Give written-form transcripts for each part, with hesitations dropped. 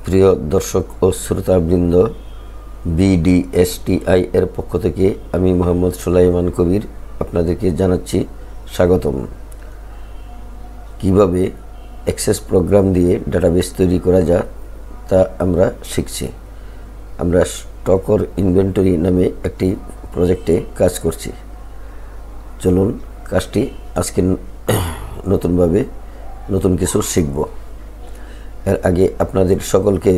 প্রিয় দর্শক ও শ্রোতাবৃন্দ, বিডিএসটিআই এর পক্ষ থেকে আমি মোহাম্মদ সুলাইমান কবির আপনাদেরকে জানাচ্ছি স্বাগতম। কিভাবে অ্যাক্সেস প্রোগ্রাম দিয়ে ডাটাবেস তৈরি করা যায় তা আমরা শিখছি। আমরা স্টক ইনভেন্টরি নামে একটি প্রজেক্টে কাজ করছি। চলুন কাজটি আজকে নতুন কিছু শিখব। এর আগে আপনাদের সকলকে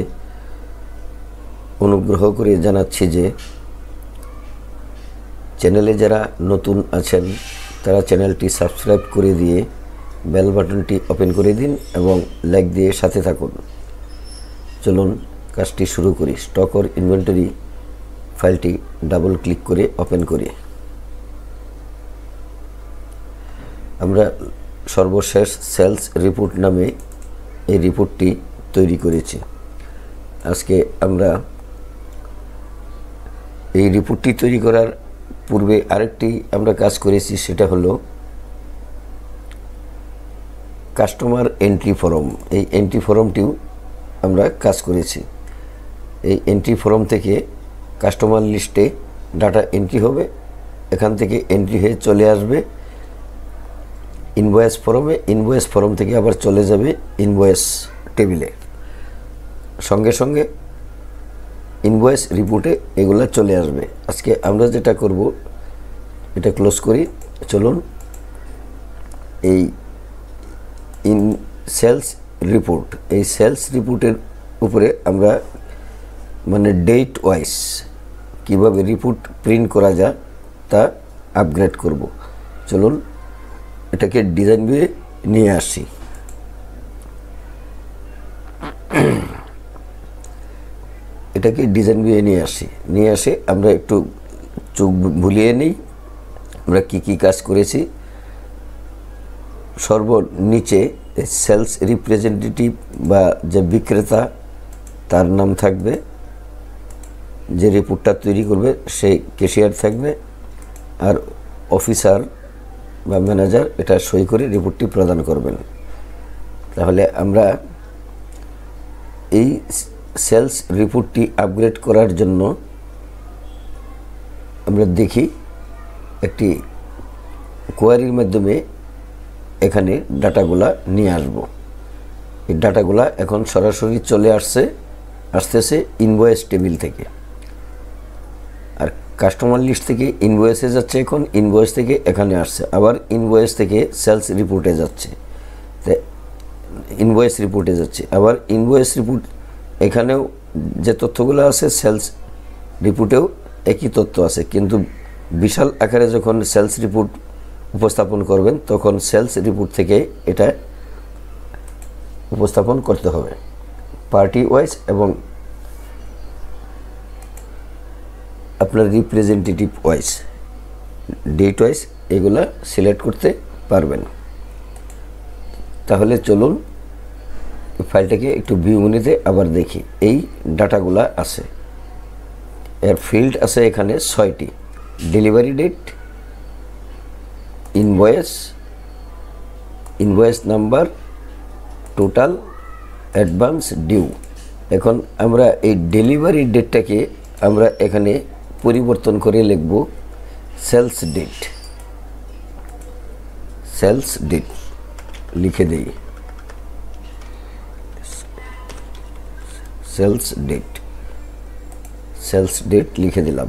অনুগ্রহ করে জানাচ্ছি যে চ্যানেলে যারা নতুন আছেন তারা চ্যানেলটি সাবস্ক্রাইব করে দিয়ে বেল বাটনটি ওপেন করে দিন এবং লাইক দিয়ে সাথে থাকুন। চলুন কাজটি শুরু করি। স্টক ইনভেন্টরি ফাইলটি ডাবল ক্লিক করে ওপেন করি। আমরা সর্বশেষ সেলস রিপোর্ট নামে এই রিপোর্টটি তৈরি করেছি। আজকে আমরা এই রিপোর্টটি তৈরি করার পূর্বে আরেকটি আমরা কাজ করেছি, সেটা হলো কাস্টমার এন্ট্রি ফর্ম। এই এন্ট্রি ফর্মটিও আমরা কাজ করেছি। এই এন্ট্রি ফর্ম থেকে কাস্টমার লিস্টে ডাটা এন্ট্রি হবে, এখান থেকে এন্ট্রি হয়ে চলে আসবে ইনভয়েস ফর্মে। ইনভয়েস ফর্ম থেকে আবার চলে যাবে ইনভয়েস টেবিলে, সঙ্গে সঙ্গে ইনভয়েস রিপোর্টে এগুলো চলে আসবে। আজকে আমরা যেটা করব, এটা ক্লোজ করি। চলুন এই সেলস রিপোর্ট, এই সেলস রিপোর্টের উপরে আমরা ডেট ওয়াইজ কীভাবে রিপোর্ট প্রিন্ট করা যায় তা আপগ্রেড করব। চলুন এটাকে ডিজাইন ভিউয়ে নিয়ে আসি। এটাকে ডিজাইন ভিউয়ে নিয়ে আসে আমরা একটু চোখ ভুলিয়ে নিই আমরা কি কাজ করেছি। সর্বনিচে সেলস রিপ্রেজেন্টেটিভ বা যে বিক্রেতা তার নাম থাকবে, যে রিপোর্টটা তৈরি করবে সেই ক্যাশিয়ার থাকবে, আর অফিসার বা ম্যানেজার এটা সই করে রিপোর্টটি প্রদান করবেন। তাহলে আমরা এই সেলস রিপোর্টটি আপগ্রেড করার জন্য আমরা দেখি একটি কোয়ারির মাধ্যমে এখানে ডাটাগুলা নিয়ে আসব। এই ডাটাগুলা এখন সরাসরি চলে আসতেছে ইনভয়েস টেবিল থেকে, আর কাস্টমার লিস্ট থেকে ইনভয়েসে যাচ্ছে, এখন ইনভয়েস থেকে এখানে আসছে, আবার ইনভয়েস থেকে সেলস রিপোর্টে যাচ্ছে, ইনভয়েস রিপোর্টে যাচ্ছে, আবার ইনভয়েস রিপোর্ট এখানেও যে তথ্যগুলো আছে সেলস রিপোর্টেও একই তথ্য আছে, কিন্তু বিশাল আকারে যখন সেলস রিপোর্ট উপস্থাপন করবেন তখন সেলস রিপোর্ট থেকে এটা উপস্থাপন করতে হবে পার্টি ওয়াইজ এবং আপনার রিপ্রেজেন্টেটিভ ওয়াইজ, ডেট ওয়াইজ এগুলা সিলেক্ট করতে পারবেন। তাহলে চলুন ফাইলটাকে একটু ভিউ মেনুতে আবার দেখি। এই ডাটাগুলা আছে, এর ফিল্ড আছে এখানে 6টি: delivery date, invoice number, total, advance, due. এখন আমরা এই ডেলিভারি ডেটটাকে আমরা এখানে পরিবর্তন করে লিখব সেলস ডেট লিখে দিই। সেলস ডেট লিখে দিলাম।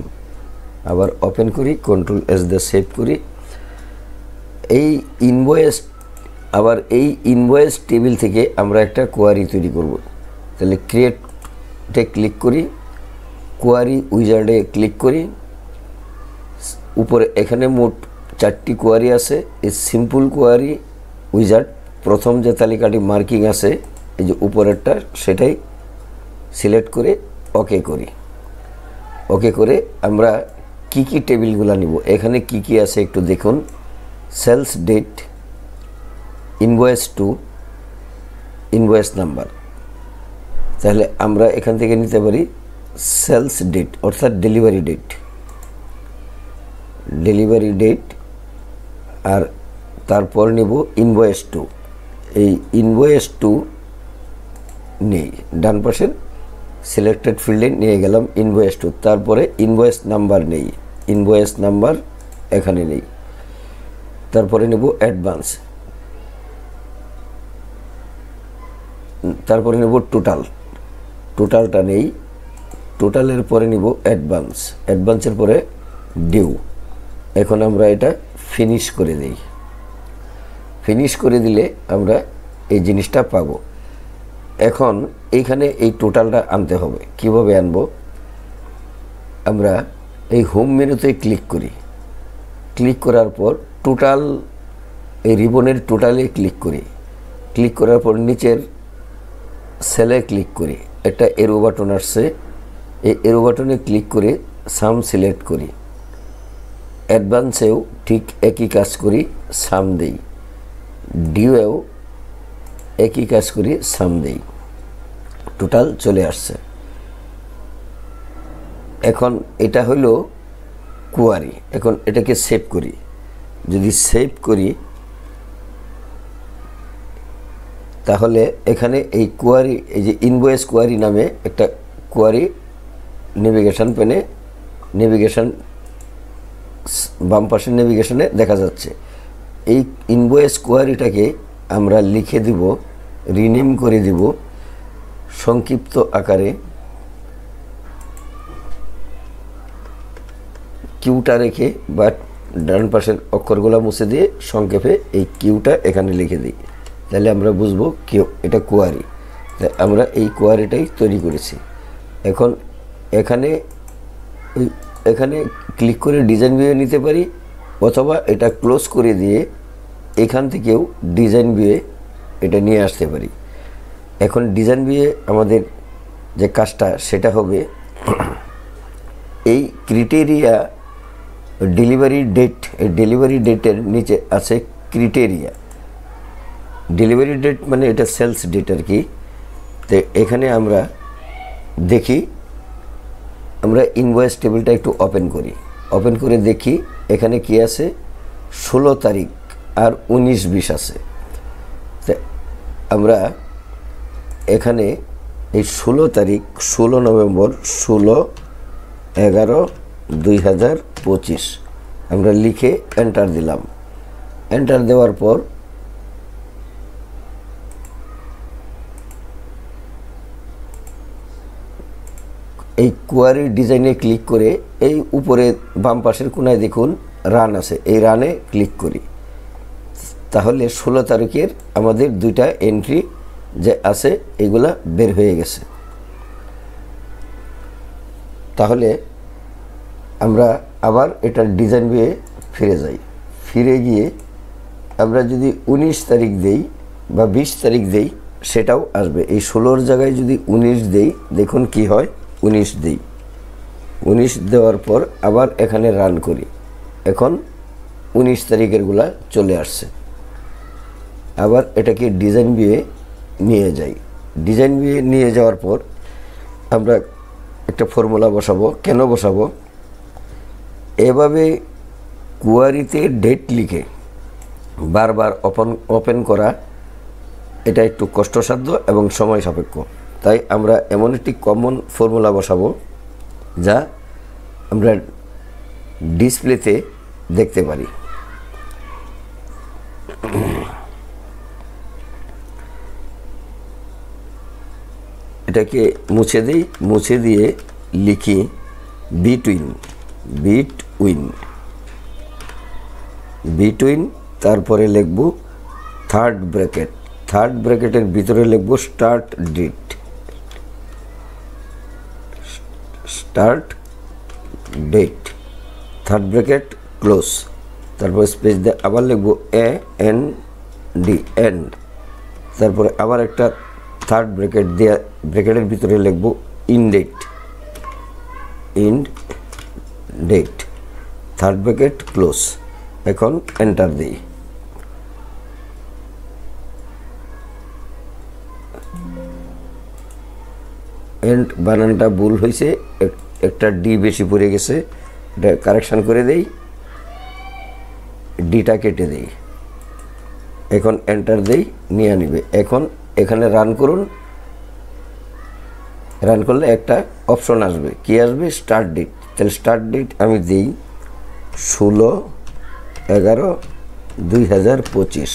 আবার ওপেন করি, কন্ট্রোল এস দিয়ে সেভ করি। এই ইনভয়েস টেবিল থেকে আমরা একটা কোয়ারি তৈরি করব। তাহলে ক্রিয়েটে ক্লিক করি, কোয়ারি উইজার্ডে ক্লিক করি। উপরে এখানে মোট 4টি কোয়ারি আছে। এই সিম্পল কোয়ারি উইজার্ড প্রথম যে তালিকাটি মার্কিং আছে এই যে উপরেরটা, সেটাই সিলেক্ট করে ওকে করি। ওকে করে আমরা কি টেবিলগুলো নিব, এখানে কি আছে একটু দেখুন। Sales date, invoice to, invoice number. তাহলে আমরা এখান থেকে নিতে পারি সেলস ডেট অর্থাৎ ডেলিভারি ডেট, আর তারপর নেব ইনভয়েস টু। এই ইনভয়েস টু নেই, ডান পাশের সিলেক্টেড ফিল্ডে নিয়ে গেলাম ইনভয়েস টু, তারপরে ইনভয়েস নাম্বার নেই, ইনভয়েস নাম্বার এখানে নেই, তারপরে নেব অ্যাডভান্স, তারপরে নেব টোটাল, টোটালটা নেই, টোটালের পরে নিব অ্যাডভান্স, অ্যাডভান্সের পরে ডিউ। এখন আমরা এটা ফিনিশ করে দিই, ফিনিশ করে দিলে আমরা এই জিনিসটা পাবো। এখন এইখানে এই টোটালটা আনতে হবে, কিভাবে আনবো? আমরা এই হোম মেনুতে ক্লিক করি, ক্লিক করার পর টোটাল, এই রিবনের টোটালে ক্লিক করি, ক্লিক করার পর নিচের সেলে ক্লিক করি, একটা এরো বাটন আসছে, এই এরো বাটনে ক্লিক করে সাম সিলেক্ট করি। অ্যাডভান্সেও ঠিক একই কাজ করি, সাম দেই, ডিউয়েও একই কাজ করি, সাম দেই, টোটাল চলে আসছে। এখন এটা হলো কোয়ারি। এখন এটাকে সেভ করি, যদি সেভ করি তাহলে এখানে এই কোয়ারি, এই যে ইনভয়েস কোয়ারি নামে একটা কোয়ারি নেভিগেশন পেনে, নেভিগেশন বাম পাশের নেভিগেশনে দেখা যাচ্ছে। এই ইনভয়েস কোয়ারিটাকে আমরা লিখে দিব, রিনেম করে দিব সংক্ষিপ্ত আকারে, কিউটা রেখে বা ডান পাশের অক্ষরগুলো মুছে দিয়ে সংক্ষেপে এই কিউটা এখানে লিখে দিই, তাহলে আমরা বুঝবো কিউ, এটা কোয়ারি। তাই আমরা এই কোয়ারিটাই তৈরি করেছি। এখন এখানে এখানে ক্লিক করে ডিজাইন ভিউ নিতে পারি, অথবা এটা ক্লোজ করে দিয়ে এখান থেকেও ডিজাইন ভিউ এটা নিয়ে আসতে পারি। এখন ডিজাইন ভিউ আমাদের যে কাজটা সেটা হবে, এই ক্রিটেরিয়া ডেলিভারি ডেট, এই ডেলিভারি ডেটের নিচে আছে ক্রিটেরিয়া। ডেলিভারি ডেট মানে এটা সেলস ডেট আর কি। তো এখানে আমরা দেখি, আমরা ইনভয়েস টেবিলটা একটু ওপেন করি, ওপেন করে দেখি এখানে কি আছে, 16 তারিখ আর 19-20 আছে। তো আমরা এখানে এই 16 তারিখ, 16 নভেম্বর, 16/11/2025 আমরা লিখে এন্টার দিলাম। এন্টার দেওয়ার পর এই কোয়ারি ডিজাইনে ক্লিক করে এই উপরে বাম পাশের কোনায় দেখুন রান আছে, এই রানে ক্লিক করি, তাহলে 16 তারিখের আমাদের দুইটা এন্ট্রি যে আছে এগুলা বের হয়ে গেছে। তাহলে আমরা আবার এটার ডিজাইন ভিউয়ে ফিরে যাই, ফিরে গিয়ে আমরা যদি 19 তারিখ দেই বা 20 তারিখ দেই সেটাও আসবে। এই 16-র জায়গায় যদি 19 দেই, দেখুন কি হয়, 19 দিই, 19 দেওয়ার পর আবার এখানে রান করি, এখন 19 তারিখেরগুলা চলে আসছে। আবার এটাকে ডিজাইন ভিউয়ে নিয়ে যাই, ডিজাইন ভিউয়ে নিয়ে যাওয়ার পর আমরা একটা ফর্মুলা বসাবো। কেন বসাবো? এভাবে কোয়ারিতে ডেট লিখে বারবার ওপেন করা এটা একটু কষ্টসাধ্য এবং সময় সাপেক্ষ। তাই আমরা এমন একটি কমন ফর্মুলা বসাবো যা আমরা ডিসপ্লেতে দেখতে পারি। এটাকে মুছে দিই, মুছে দিয়ে লিখি বিটুইন, তারপরে লিখব থার্ড ব্র্যাকেট, থার্ড ব্র্যাকেটের ভিতরে লিখব start date, third bracket close, তারপর স্পেস দিয়ে আবার লিখব এন্ড, তারপরে আবার একটা থার্ড ব্র্যাকেট দিয়ে ব্র্যাকেটের ভিতরে লিখব end date, third bracket close. এখন এন্টার দিই। এন্ড বানানটা ভুল হয়েছে, একটা ডি বেশি পড়ে গেছে, এটা কারেকশান করে দেই, ডিটা কেটে দেই। এখন এন্টার দেই, নিয়ে নিবে। এখন এখানে রান করুন, রান করলে একটা অপশন আসবে, কি আসবে? Start date. তাহলে স্টার্ট ডেট আমি দিই 16/11/2025,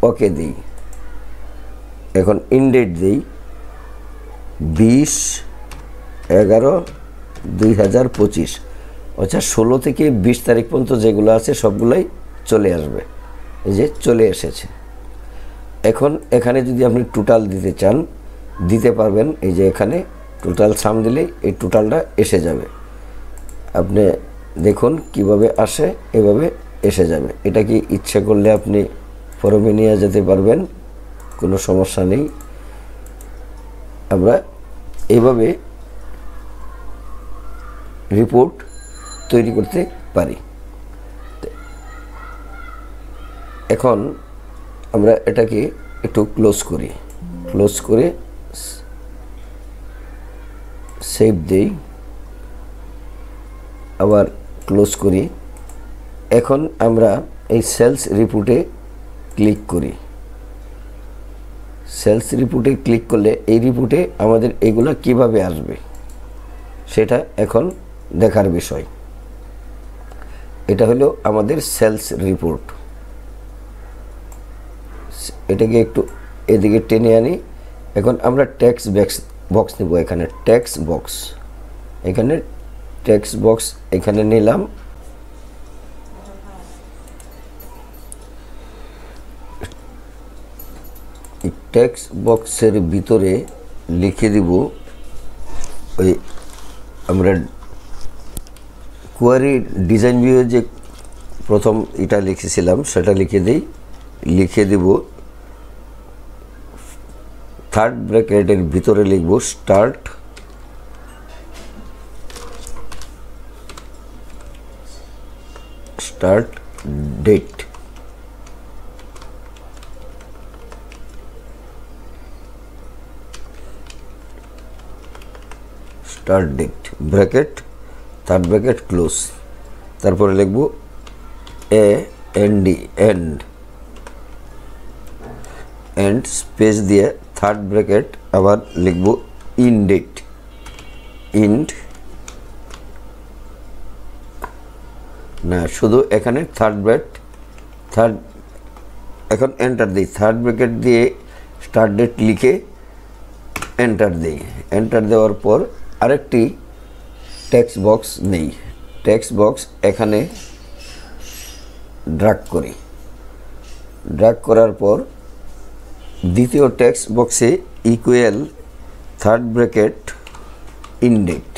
ওকে দিই। এখন ইনডেট দিই 20/11/2025, অর্থাৎ 16 থেকে 20 তারিখ পর্যন্ত যেগুলো আছে সবগুলাই চলে আসবে। এই যে চলে এসেছে। এখন এখানে যদি আপনি টোটাল দিতে চান দিতে পারবেন। এই যে এখানে টোটাল সাম দিলেই এই টোটালটা এসে যাবে। আপনি দেখুন কিভাবে আসে, এভাবে এসে যাবে। এটা কি ইচ্ছে করলে আপনি ফর্মে নিয়ে যেতে পারবেন, কোনো সমস্যা নেই। আমরা এইভাবে রিপোর্ট তৈরি করতে পারি। এখন আমরা এটাকে একটু ক্লোজ করি, ক্লোজ করে সেভ দেই, আবার ক্লোজ করি। এখন আমরা এই সেলস রিপোর্টে ক্লিক করি। সেলস রিপোর্টে ক্লিক করলে এই রিপোর্টে আমাদের এগুলো কিভাবে আসবে সেটা এখন দেখার বিষয়। এটা হলো আমাদের সেলস রিপোর্ট। এটাকে একটু এদিকে টেনে আনি। এখন আমরা ট্যাক্স বক্স নেব। এখানে ট্যাক্স বক্স, এখানে ট্যাক্স বক্স এখানে নিলাম। ট্যাক্স বক্সের ভিতরে লিখে দিব ওই আমরা কোয়ারি ডিজাইন ভিউ যে প্রথম এটা লিখেছিলাম সেটা লিখে দিই। লিখে দিব থার্ড ব্র্যাকেটের ভিতরে লিখব start date. Start date bracket, third bracket close, তারপরে লিখব এন্ড স্পেস দিয়ে থার্ড ব্র্যাকেট আবার লিখব ইনডেট। না, শুধু এখানে থার্ড এখন এন্টার দিই। থার্ড ব্র্যাকেট দিয়ে স্টার্ট ডেট লিখে এন্টার দিই। এন্টার দেওয়ার পর আরেকটি টেক্সট বক্স নেই। টেক্সট বক্স এখানে ড্র্যাগ করি। ড্র্যাগ করার পর দ্বিতীয় টেক্সট বক্সে equal third bracket end date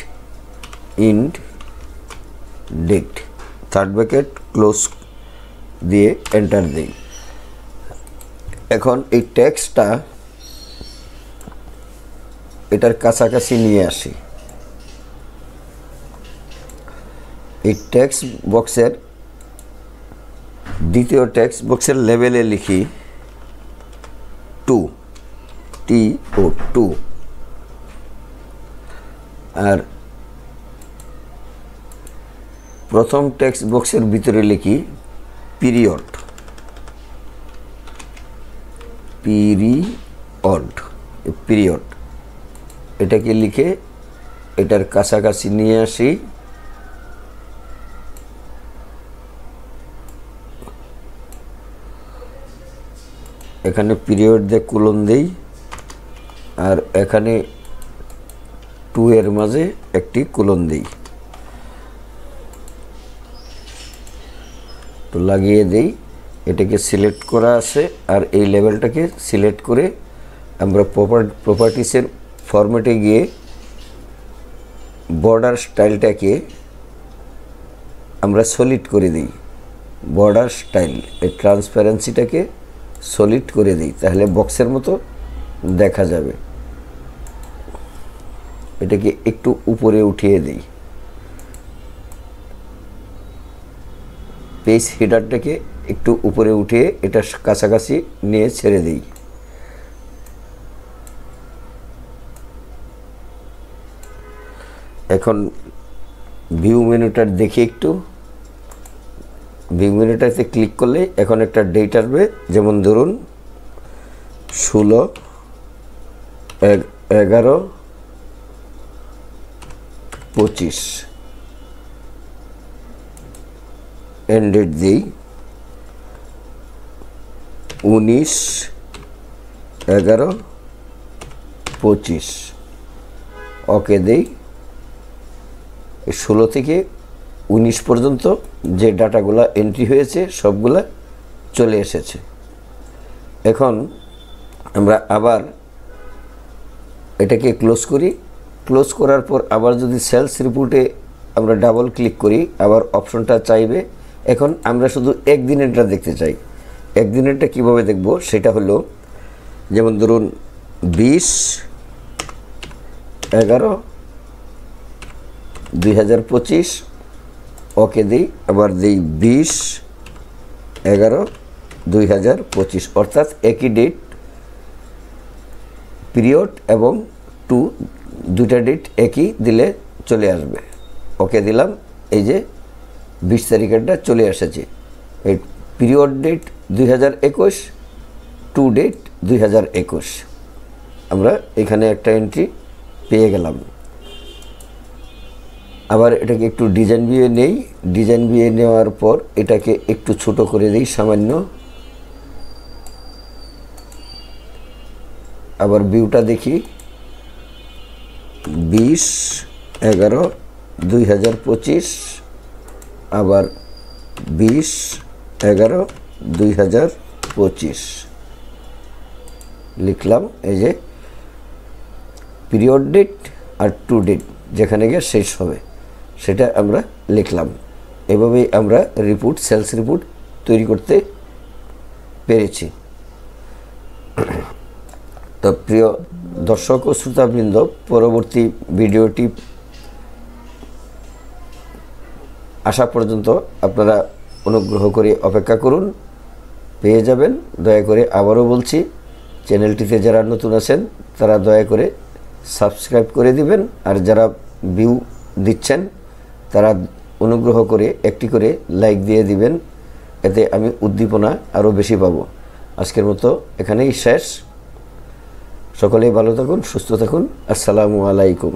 third bracket close দিয়ে এন্টার দিই। এখন এই টেক্সটটা এটার কাছাকাছি নিয়ে আসি। এই টেক্সট বক্সের দ্বিতীয় টেক্সট বক্সের লেভেলে লিখি 2 আর প্রথম টেক্সট বক্সের ভিতরে লিখি পিরিয়ড। এটাকে লিখে এটার কাছাকাছি নিয়ে আসি। এখানে পিরিয়ড দিয়ে কোলন দেই আর এখানে 2 এর মাঝে একটি কোলন দেই, তো লাগিয়ে দেই। এটাকে সিলেক্ট করা আছে আর এই লেভেলটাকে সিলেক্ট করে আমরা প্রপার্টিসের ফরম্যাটে গিয়ে বর্ডার স্টাইলটাকে আমরা সলিড করে দিই। বর্ডার স্টাইল এই ট্রান্সপারেন্সিটাকে সলিড করে দিই, তাহলে বক্সের মতো দেখা যাবে। এটাকে একটু উপরে উঠিয়ে দিই। পেজ হেডারটাকে একটু উপরে উঠিয়ে এটা কাছাকাছি নিয়ে ছেড়ে দিই। এখন ভিউ মেনুটা দেখি একটু। ভিউ মেনুটাতে ক্লিক করলে এখন একটা ডেট আসবে, যেমন ধরুন 16/11/2025। 2025 এন্ড ডেট দিই 19/11/25 ওকে দেই। 16 থেকে 19 পর্যন্ত যে ডাটাগুলো এন্ট্রি হয়েছে সবগুলা চলে এসেছে। এখন আমরা আবার এটাকে ক্লোজ করি। ক্লোজ করার পর আবার যদি সেলস রিপোর্টে আমরা ডাবল ক্লিক করি, আবার অপশনটা চাইবে। এখন আমরা শুধু একদিনেরটা দেখতে চাই। একদিনেরটা কিভাবে দেখব সেটা হলো, যেমন ধরুন 20/11/2025 ওকে দিই, আবার দিই 20/11/2025, অর্থাৎ একই ডেট, পিরিয়ড এবং দুইটা ডেট একই দিলে চলে আসবে। ওকে দিলাম, এই যে 20 তারিখেরটা চলে এসেছে। এই পিরিয়ড ডেট 2021, টু ডেট 2021, আমরা এখানে একটা এন্ট্রি পেয়ে গেলাম। আবার এটাকে একটু ডিজাইন ভিউয়ে নেই। ডিজাইন ভিউয়ে নেওয়ার পর এটাকে একটু ছোট করে দিই সামান্য। আবার ভিউটা দেখি 20/11/2025, আবার 20/11/2025 লিখলাম। এই যে পিরিয়ড ডেট আর টু ডেট যেখানে গিয়ে শেষ হবে সেটা আমরা লিখলাম। এভাবেই আমরা রিপোর্ট, সেলস রিপোর্ট তৈরি করতে পেরেছি। তো প্রিয় দর্শক ও শ্রোতাবৃন্দ, পরবর্তী ভিডিওটি আসা পর্যন্ত আপনারা অনুগ্রহ করে অপেক্ষা করুন, পেয়ে যাবেন। দয়া করে আবারও বলছি, চ্যানেলটিতে যারা নতুন আছেন তারা দয়া করে সাবস্ক্রাইব করে দিবেন, আর যারা ভিউ দিচ্ছেন তারা অনুগ্রহ করে একটি করে লাইক দিয়ে দিবেন, এতে আমি উদ্দীপনা আরও বেশি পাবো। আজকের মতো এখানেই শেষ। সকলেই ভালো থাকুন, সুস্থ থাকুন। আসসালামু আলাইকুম।